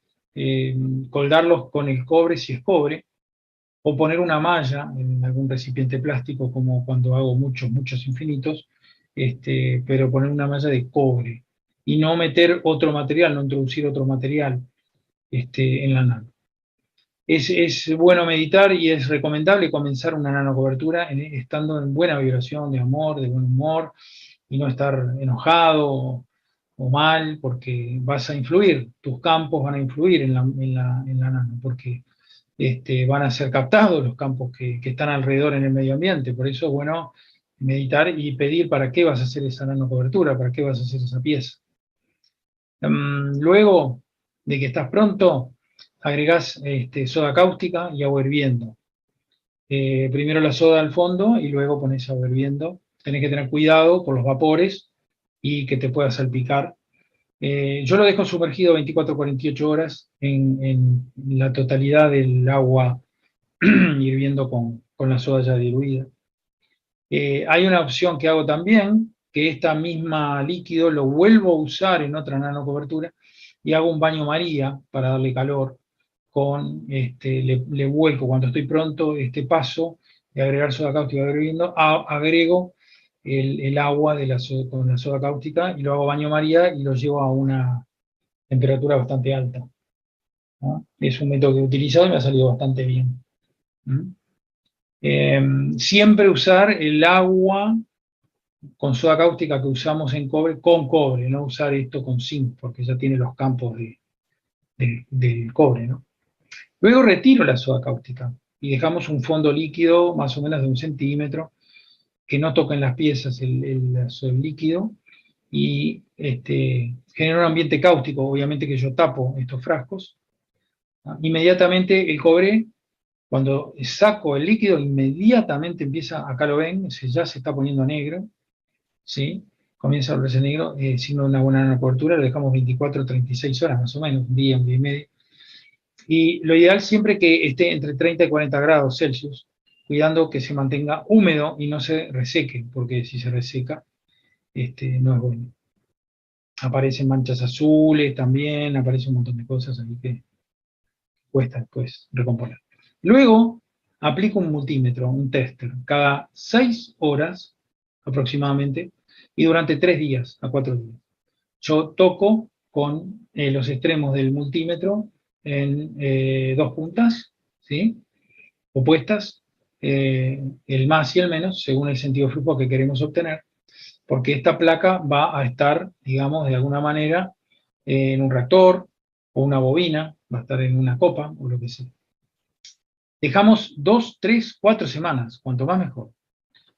colgarlos con el cobre si es cobre, o poner una malla en algún recipiente plástico, como cuando hago muchos infinitos, pero poner una malla de cobre y no meter otro material, no introducir otro material en la nano. Es bueno meditar y es recomendable comenzar una nanocobertura estando en buena vibración, de amor, de buen humor, y no estar enojado o mal, porque vas a influir, tus campos van a influir en la nano, porque van a ser captados los campos que están alrededor en el medio ambiente. Por eso es bueno meditar y pedir para qué vas a hacer esa nanocobertura, para qué vas a hacer esa pieza. Luego de que estás pronto, agregás soda cáustica y agua hirviendo. Primero la soda al fondo y luego pones agua hirviendo. Tenés que tener cuidado por los vapores y que te pueda salpicar. Yo lo dejo sumergido 24-48 horas en la totalidad del agua hirviendo con la soda ya diluida. Hay una opción que hago también, que esta misma líquido lo vuelvo a usar en otra nanocobertura y hago un baño María para darle calor. Le vuelco cuando estoy pronto paso de agregar soda cáustica hirviendo, agrego el agua con la soda cáustica y lo hago baño María y lo llevo a una temperatura bastante alta, ¿no? Es un método que he utilizado y me ha salido bastante bien. Siempre usar el agua con soda cáustica que usamos en cobre con cobre, no usar esto con zinc, porque ya tiene los campos del cobre, ¿no? Luego retiro la soda cáustica y dejamos un fondo líquido más o menos de 1 centímetro, que no toquen las piezas el líquido, y genera un ambiente cáustico, obviamente que yo tapo estos frascos, ¿no? Inmediatamente el cobre, cuando saco el líquido, inmediatamente empieza, acá lo ven, ya se está poniendo negro, ¿sí? Comienza a volverse negro, signo de una buena cobertura, lo dejamos 24 o 36 horas más o menos, un día y medio. Y lo ideal siempre que esté entre 30 y 40 grados Celsius, cuidando que se mantenga húmedo y no se reseque, porque si se reseca, no es bueno. Aparecen manchas azules también, aparece un montón de cosas, así que cuesta después recomponer. Luego, aplico un multímetro, un tester, cada 6 horas aproximadamente, y durante 3 días a 4 días. Yo toco con los extremos del multímetro en dos puntas, ¿sí? Opuestas, el más y el menos, según el sentido de flujo que queremos obtener, porque esta placa va a estar, digamos, de alguna manera en un reactor o una bobina, va a estar en una copa o lo que sea. Dejamos 2, 3, 4 semanas, cuanto más mejor.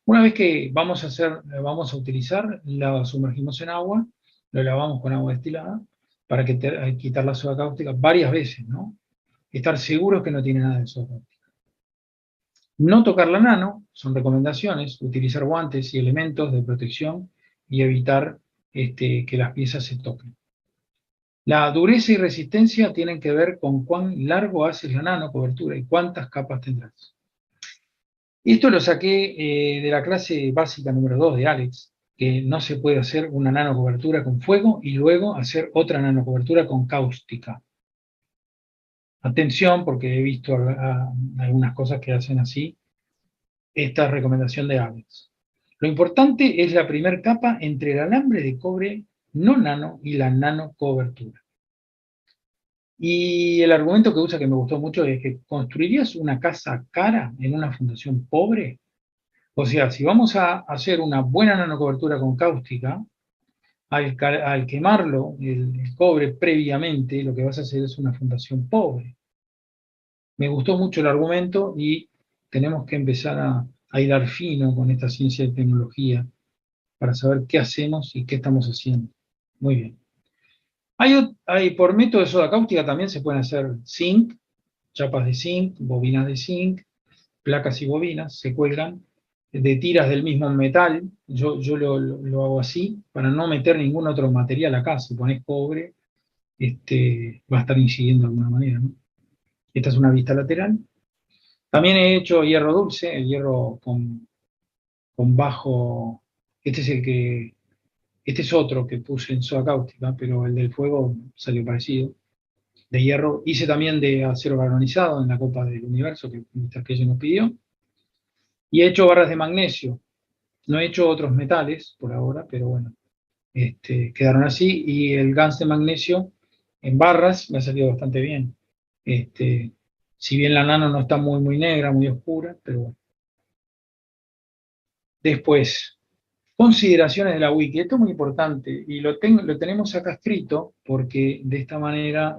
Una vez que vamos a utilizar, la sumergimos en agua, lo lavamos con agua destilada para quitar la soda cáustica varias veces, ¿no? Estar seguros que no tiene nada de soda cáustica. No tocar la nano, son recomendaciones, utilizar guantes y elementos de protección y evitar que las piezas se toquen. La dureza y resistencia tienen que ver con cuán largo haces la nano cobertura y cuántas capas tendrás. Esto lo saqué de la clase básica número 2 de Alex, que no se puede hacer una nanocobertura con fuego y luego hacer otra nanocobertura con cáustica. Atención, porque he visto algunas cosas que hacen así, esta recomendación de Alex. Lo importante es la primera capa entre el alambre de cobre no nano y la nanocobertura. Y el argumento que usa que me gustó mucho es que ¿construirías una casa cara en una fundación pobre? O sea, si vamos a hacer una buena nanocobertura con cáustica, al quemarlo, el cobre previamente, lo que vas a hacer es una fundación pobre. Me gustó mucho el argumento y tenemos que empezar a hilar fino con esta ciencia y tecnología para saber qué hacemos y qué estamos haciendo. Muy bien. Por método de soda cáustica también se pueden hacer zinc, chapas de zinc, bobinas de zinc, placas y bobinas, se cuelgan de tiras del mismo metal. Yo lo hago así, para no meter ningún otro material acá. Si pones cobre, va a estar incidiendo de alguna manera, ¿no? Esta es una vista lateral. También he hecho hierro dulce, el hierro con bajo. Este es este es otro que puse en soda cáustica, pero el del fuego salió parecido. De hierro. Hice también de acero galvanizado en la Copa del Universo que Mr. Kelly nos pidió. Y he hecho barras de magnesio. No he hecho otros metales por ahora, pero bueno, quedaron así. Y el GANS de magnesio en barras me ha salido bastante bien. Si bien la nano no está muy negra, muy oscura, pero bueno. Después, consideraciones de la wiki. Esto es muy importante y lo tenemos acá escrito porque de esta manera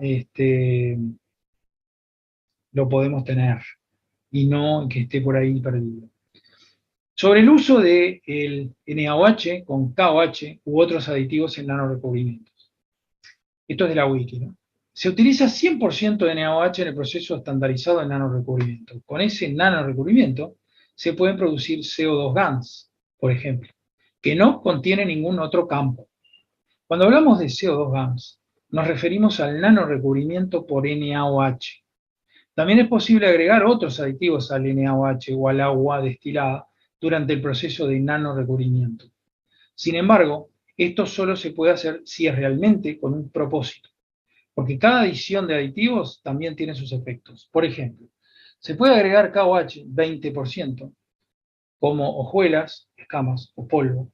lo podemos tener y no que esté por ahí perdido. Sobre el uso del NaOH con KOH u otros aditivos en nanorecubrimientos. Esto es de la wiki, ¿no? Se utiliza 100% de NaOH en el proceso estandarizado de nanorecubrimiento. Con ese nanorecubrimiento se pueden producir CO2 GANs, por ejemplo, que no contiene ningún otro campo. Cuando hablamos de CO2 GANs, nos referimos al nanorecubrimiento por NaOH. También es posible agregar otros aditivos al NaOH o al agua destilada durante el proceso de nanorecubrimiento. Sin embargo, esto solo se puede hacer si es realmente con un propósito, porque cada adición de aditivos también tiene sus efectos. Por ejemplo, se puede agregar KOH 20%, como hojuelas, escamas o polvo,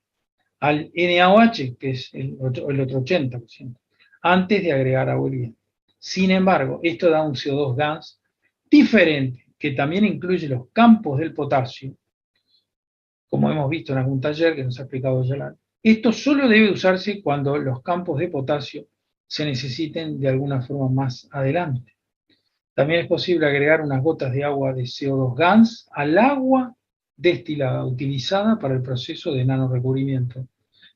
al NaOH, que es el otro 80%, antes de agregar agua hirviendo. Sin embargo, esto da un CO2 GANS diferente, que también incluye los campos del potasio, como hemos visto en algún taller que nos ha explicado Yolanda. Esto solo debe usarse cuando los campos de potasio se necesiten de alguna forma más adelante. También es posible agregar unas gotas de agua de CO2 GANS al agua destilada utilizada para el proceso de nanorecubrimiento,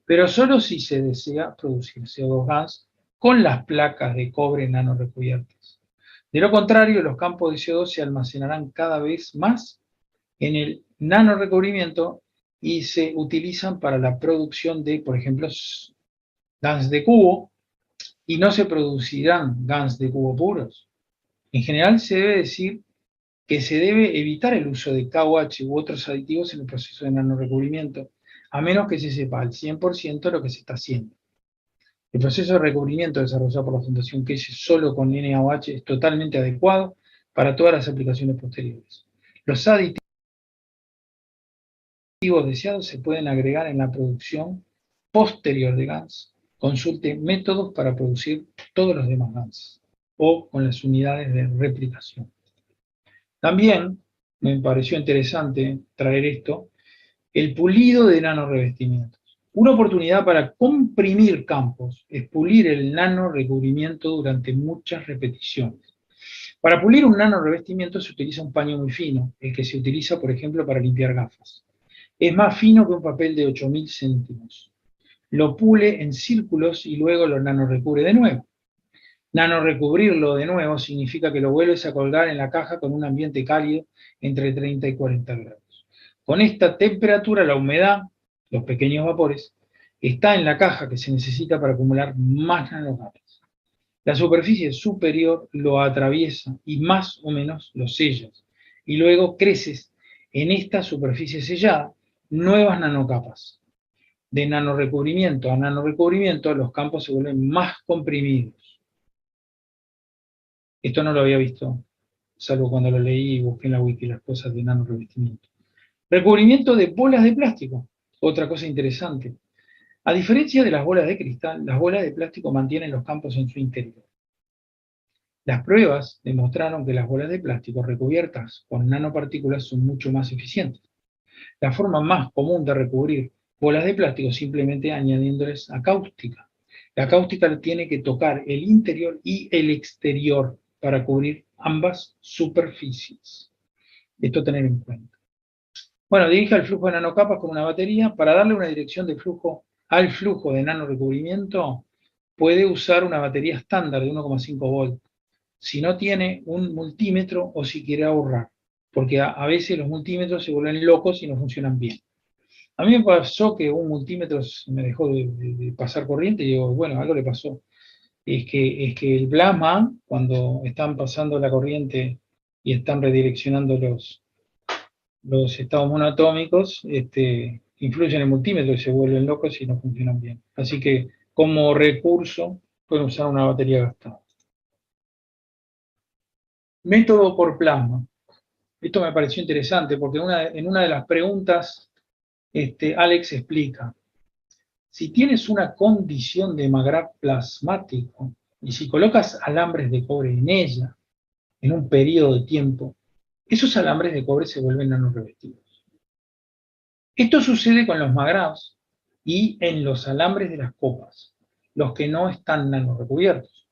pero solo si se desea producir CO2 GANS con las placas de cobre nanorecubiertas. De lo contrario, los campos de CO2 se almacenarán cada vez más en el nanorecubrimiento y se utilizan para la producción de, por ejemplo, GANs de cubo, y no se producirán GANs de cubo puros. En general se debe decir que se debe evitar el uso de KOH u otros aditivos en el proceso de nanorecubrimiento, a menos que se sepa al 100% lo que se está haciendo. El proceso de recubrimiento desarrollado por la Fundación Keye solo con NaOH es totalmente adecuado para todas las aplicaciones posteriores. Los aditivos deseados se pueden agregar en la producción posterior de GANs. Consulte métodos para producir todos los demás GANs o con las unidades de replicación. También me pareció interesante traer esto, el pulido de nanorevestimientos. Una oportunidad para comprimir campos es pulir el nanorecubrimiento durante muchas repeticiones. Para pulir un nanorevestimiento se utiliza un paño muy fino, el que se utiliza, por ejemplo, para limpiar gafas. Es más fino que un papel de 8000 céntimos. Lo pule en círculos y luego lo nanorecubre de nuevo. Nanorecubrirlo de nuevo significa que lo vuelves a colgar en la caja con un ambiente cálido entre 30 y 40 grados. Con esta temperatura, la humedad, los pequeños vapores, está en la caja que se necesita para acumular más nanocapas. La superficie superior lo atraviesa y más o menos lo sellas. Y luego creces en esta superficie sellada nuevas nanocapas. De nanorecubrimiento a nanorecubrimiento, los campos se vuelven más comprimidos. Esto no lo había visto, salvo cuando lo leí y busqué en la wiki las cosas de nanorevestimiento. Recubrimiento de bolas de plástico, otra cosa interesante. A diferencia de las bolas de cristal, las bolas de plástico mantienen los campos en su interior. Las pruebas demostraron que las bolas de plástico recubiertas con nanopartículas son mucho más eficientes. La forma más común de recubrir bolas de plástico es simplemente añadiéndoles acáustica. La cáustica tiene que tocar el interior y el exterior para cubrir ambas superficies. Esto tener en cuenta. Bueno, dirige el flujo de nanocapas con una batería. Para darle una dirección de flujo al flujo de nanorecubrimiento, puede usar una batería estándar de 1,5 volt. Si no tiene un multímetro o si quiere ahorrar, porque a veces los multímetros se vuelven locos y no funcionan bien. A mí me pasó que un multímetro me dejó de pasar corriente y digo, bueno, algo le pasó. Es que el plasma, cuando están pasando la corriente y están redireccionando los estados monoatómicos, influyen en el multímetro y se vuelven locos y no funcionan bien. Así que como recurso pueden usar una batería gastada. Método por plasma. Esto me pareció interesante porque en una de las preguntas Alex explica, si tienes una condición de Magrath plasmático y si colocas alambres de cobre en ella, en un periodo de tiempo, esos alambres de cobre se vuelven nanorrevestidos. Esto sucede con los magraths y en los alambres de las copas, los que no están nanorecubiertos.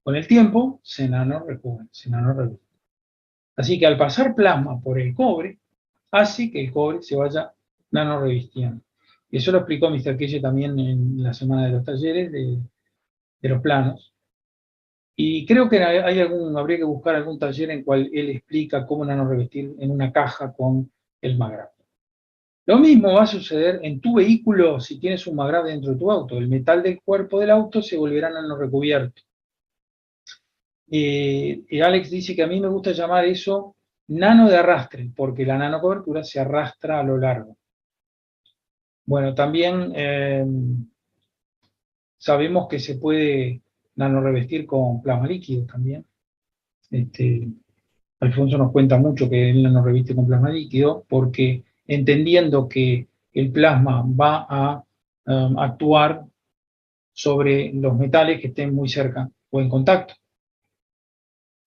Con el tiempo se nanorecubren, se nanorrevisten. Así que al pasar plasma por el cobre, hace que el cobre se vaya nanorevistiendo. Y eso lo explicó Mr. Keye también en la semana de los talleres de los planos. Y creo que habría que buscar algún taller en cual él explica cómo nanorevestir en una caja con el Magrath. Lo mismo va a suceder en tu vehículo si tienes un Magrath dentro de tu auto. El metal del cuerpo del auto se volverá nanorecubierto. Alex dice que a mí me gusta llamar eso nano de arrastre, porque la nanocobertura se arrastra a lo largo. Bueno, también sabemos que se puede nanorevestir con plasma líquido también. Alfonso nos cuenta mucho que él nanorreviste con plasma líquido, porque entendiendo que el plasma va a actuar sobre los metales que estén muy cerca o en contacto.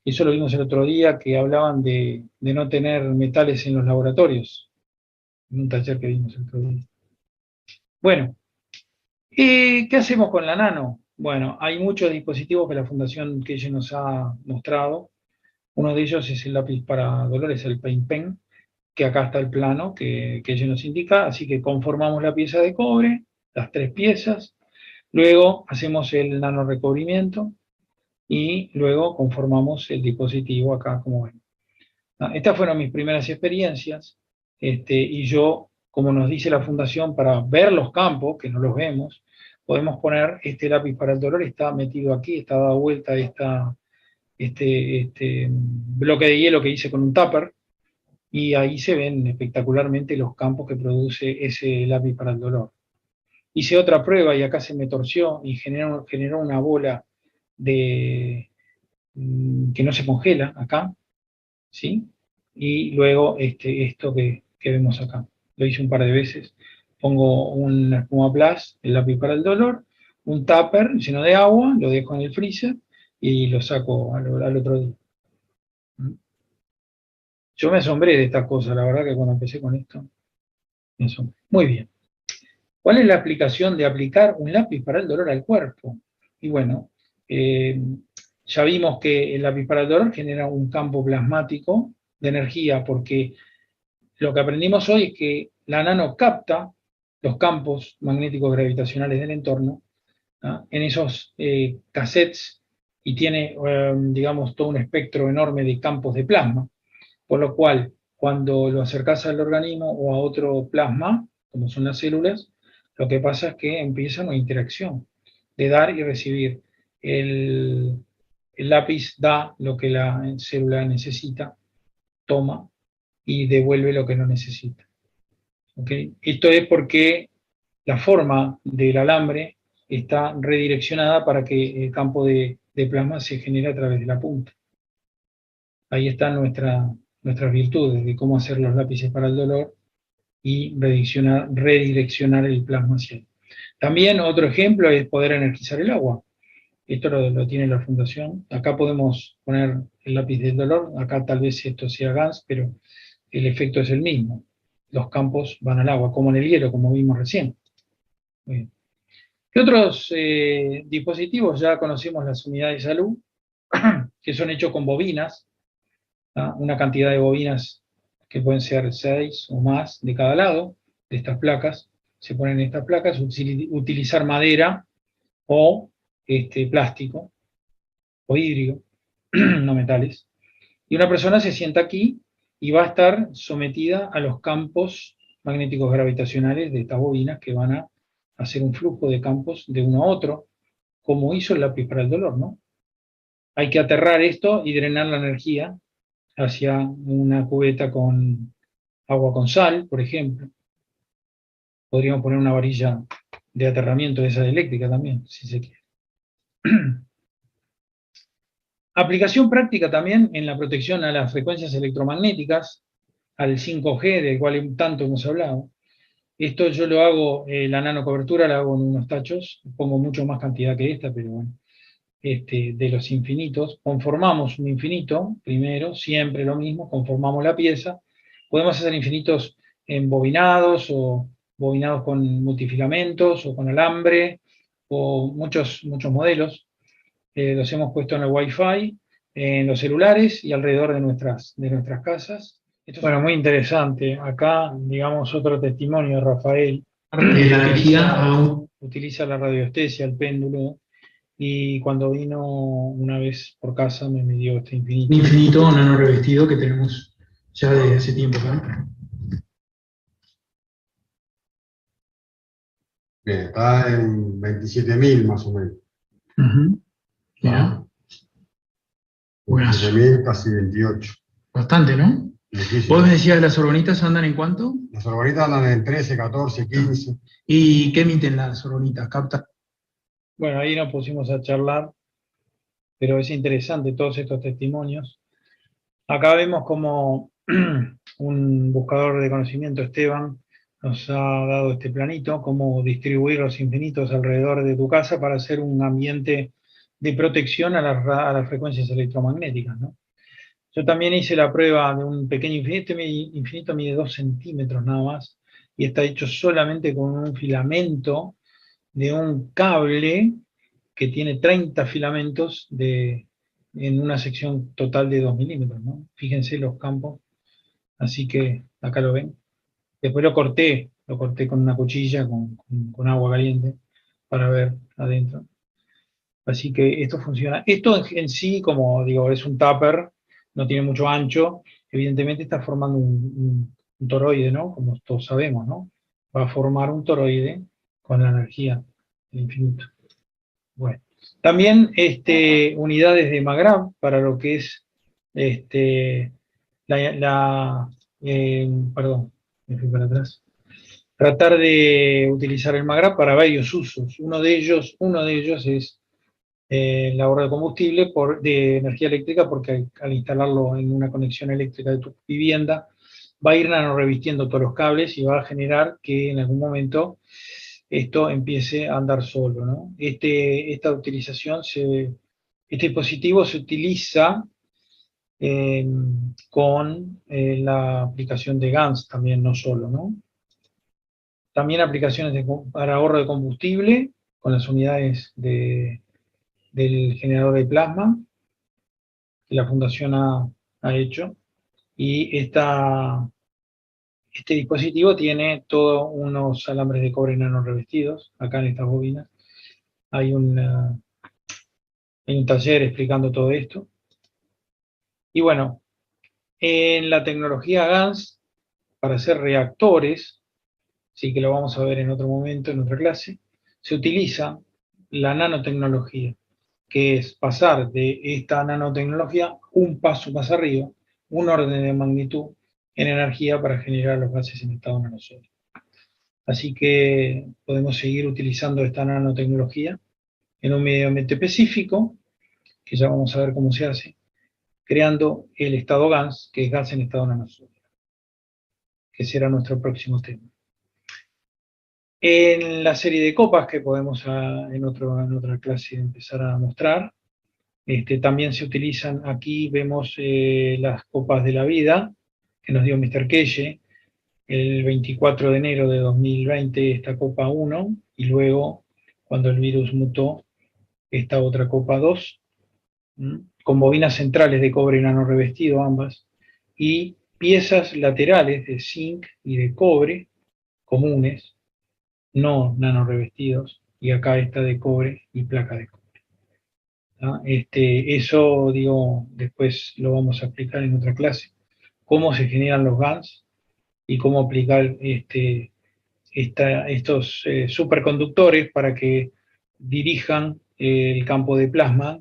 Eso lo vimos el otro día, que hablaban de no tener metales en los laboratorios, en un taller que vimos el otro día. Bueno, ¿qué hacemos con la nano? Bueno, hay muchos dispositivos que la Fundación Keye nos ha mostrado. Uno de ellos es el lápiz para dolores, el Paint Pen, que acá está el plano que Keye nos indica. Así que conformamos la pieza de cobre, las 3 piezas, luego hacemos el nanorecubrimiento y luego conformamos el dispositivo acá, como ven. Estas fueron mis primeras experiencias, y yo, como nos dice la Fundación, para ver los campos, que no los vemos, podemos poner este lápiz para el dolor, está metido aquí, está dado vuelta este bloque de hielo que hice con un tupper, y ahí se ven espectacularmente los campos que produce ese lápiz para el dolor. Hice otra prueba y acá se me torció y generó una bola que no se congela acá, ¿sí? Y luego esto que vemos acá. Lo hice un par de veces. Pongo una espuma plus, el lápiz para el dolor, un tupper lleno de agua, lo dejo en el freezer y lo saco al otro día. Yo me asombré de estas cosas, la verdad que cuando empecé con esto, me asombré. Muy bien. ¿Cuál es la aplicación de aplicar un lápiz para el dolor al cuerpo? Y bueno, ya vimos que el lápiz para el dolor genera un campo plasmático de energía, porque lo que aprendimos hoy es que la nano capta los campos magnéticos gravitacionales del entorno, ¿ah? En esos cassettes, y tiene, digamos, todo un espectro enorme de campos de plasma, por lo cual cuando lo acercas al organismo o a otro plasma, como son las células, lo que pasa es que empieza una interacción de dar y recibir. El lápiz da lo que la célula necesita, toma y devuelve lo que no necesita. ¿Okay? Esto es porque la forma del alambre está redireccionada para que el campo de plasma se genere a través de la punta. Ahí están nuestras virtudes de cómo hacer los lápices para el dolor y redireccionar el plasma hacia él. También otro ejemplo es poder energizar el agua. Esto lo tiene la fundación. Acá podemos poner el lápiz del dolor. Acá tal vez esto sea gas, pero el efecto es el mismo. Los campos van al agua, como en el hielo, como vimos recién. Muy bien. ¿Qué otros dispositivos? Ya conocimos las unidades de salud, que son hechos con bobinas, ¿ah? Una cantidad de bobinas que pueden ser 6 o más de cada lado de estas placas. Se ponen estas placas, utilizar madera o plástico o vidrio, no metales. Y una persona se sienta aquí y va a estar sometida a los campos magnéticos gravitacionales de estas bobinas que van a hacer un flujo de campos de uno a otro, como hizo el lápiz para el dolor, ¿no? Hay que aterrar esto y drenar la energía hacia una cubeta con agua con sal, por ejemplo. Podríamos poner una varilla de aterramiento de esa eléctrica también, si se quiere. Aplicación práctica también en la protección a las frecuencias electromagnéticas, al 5G, del cual tanto hemos hablado. Esto yo lo hago, la nanocobertura la hago en unos tachos, pongo mucho más cantidad que esta, pero bueno, de los infinitos. Conformamos un infinito, primero, siempre lo mismo, conformamos la pieza. Podemos hacer infinitos embobinados o bobinados con multifilamentos o con alambre, o muchos modelos. Los hemos puesto en el Wi-Fi, en los celulares y alrededor de nuestras casas. Bueno, muy interesante. Acá, digamos, otro testimonio de Rafael. La energía utiliza la radiestesia, el péndulo, y cuando vino una vez por casa me dio este infinito. Un infinito nano revestido que tenemos ya desde hace tiempo, ¿no? Bien, está en 27.000 más o menos. Mira. 27.000, casi 28. Bastante, ¿no? Muchísimo. Vos me decías, ¿las orbonitas andan en cuánto? Las orbonitas andan en 13, 14, 15. ¿Y qué emiten las orbonitas? ¿Capta? Bueno, ahí nos pusimos a charlar, pero es interesante todos estos testimonios. Acá vemos como un buscador de conocimiento, Esteban, nos ha dado este planito, cómo distribuir los infinitos alrededor de tu casa para hacer un ambiente de protección a las frecuencias electromagnéticas, ¿no? Yo también hice la prueba de un pequeño infinito. Mi infinito mide 2 centímetros nada más y está hecho solamente con un filamento de un cable que tiene 30 filamentos en una sección total de 2 milímetros, ¿no? Fíjense los campos. Así que acá lo ven. Después lo corté con una cuchilla, con agua caliente, para ver adentro. Así que esto funciona. Esto en sí, como digo, es un tupper, no tiene mucho ancho, evidentemente está formando un toroide, ¿no? Como todos sabemos, ¿no? Va a formar un toroide con la energía del infinito. Bueno. También unidades de MAGRAV para lo que es perdón, me fui para atrás. Tratar de utilizar el MAGRAV para varios usos. Uno de ellos es el ahorro de combustible de energía eléctrica, porque al instalarlo en una conexión eléctrica de tu vivienda, va a ir nanorevistiendo todos los cables y va a generar que en algún momento esto empiece a andar solo, ¿no? Esta utilización, este dispositivo se utiliza con la aplicación de GANS también, no solo, ¿no? También aplicaciones para ahorro de combustible con las unidades del generador de plasma que la Fundación ha hecho. Y este dispositivo tiene todos unos alambres de cobre nano revestidos, acá en estas bobinas. Hay un taller explicando todo esto. Y bueno, en la tecnología GANS, para hacer reactores, sí que lo vamos a ver en otro momento, en otra clase, se utiliza la nanotecnología, que es pasar de esta nanotecnología un paso más arriba, un orden de magnitud en energía para generar los gases en estado nanosólido. Así que podemos seguir utilizando esta nanotecnología en un medio ambiente específico, que ya vamos a ver cómo se hace, creando el estado GANS, que es gas en estado nanosólido, que será nuestro próximo tema. En la serie de copas que podemos en otra clase empezar a mostrar, también se utilizan, aquí vemos las copas de la vida que nos dio Mr. Keye, el 24 de enero de 2020 esta copa 1, y luego cuando el virus mutó esta otra copa 2, con bobinas centrales de cobre nano revestido ambas, y piezas laterales de zinc y de cobre comunes, no nano revestidos, y acá está de cobre y placa de cobre. ¿Ah? Eso, digo, después lo vamos a explicar en otra clase, cómo se generan los GANs y cómo aplicar estos superconductores para que dirijan el campo de plasma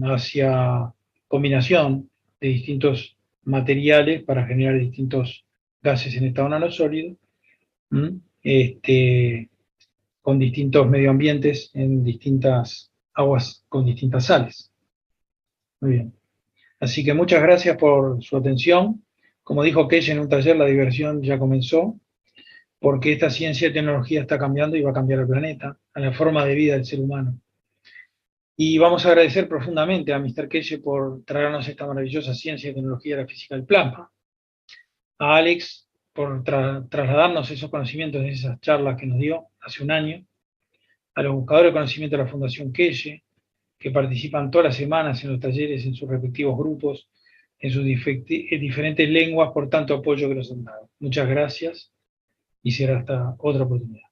hacia combinación de distintos materiales para generar distintos gases en estado nanosólido, con distintos medioambientes en distintas aguas con distintas sales. Muy bien. Así que muchas gracias por su atención. Como dijo Keye en un taller, la diversión ya comenzó, porque esta ciencia y tecnología está cambiando y va a cambiar el planeta, a la forma de vida del ser humano. Y vamos a agradecer profundamente a Mr. Keye por traernos esta maravillosa ciencia y tecnología de la física del plasma, a Alex por trasladarnos esos conocimientos de esas charlas que nos dio hace un año, a los buscadores de conocimiento de la Fundación Keye, que participan todas las semanas en los talleres en sus respectivos grupos, en sus diferentes lenguas, por tanto apoyo que nos han dado. Muchas gracias y será hasta otra oportunidad.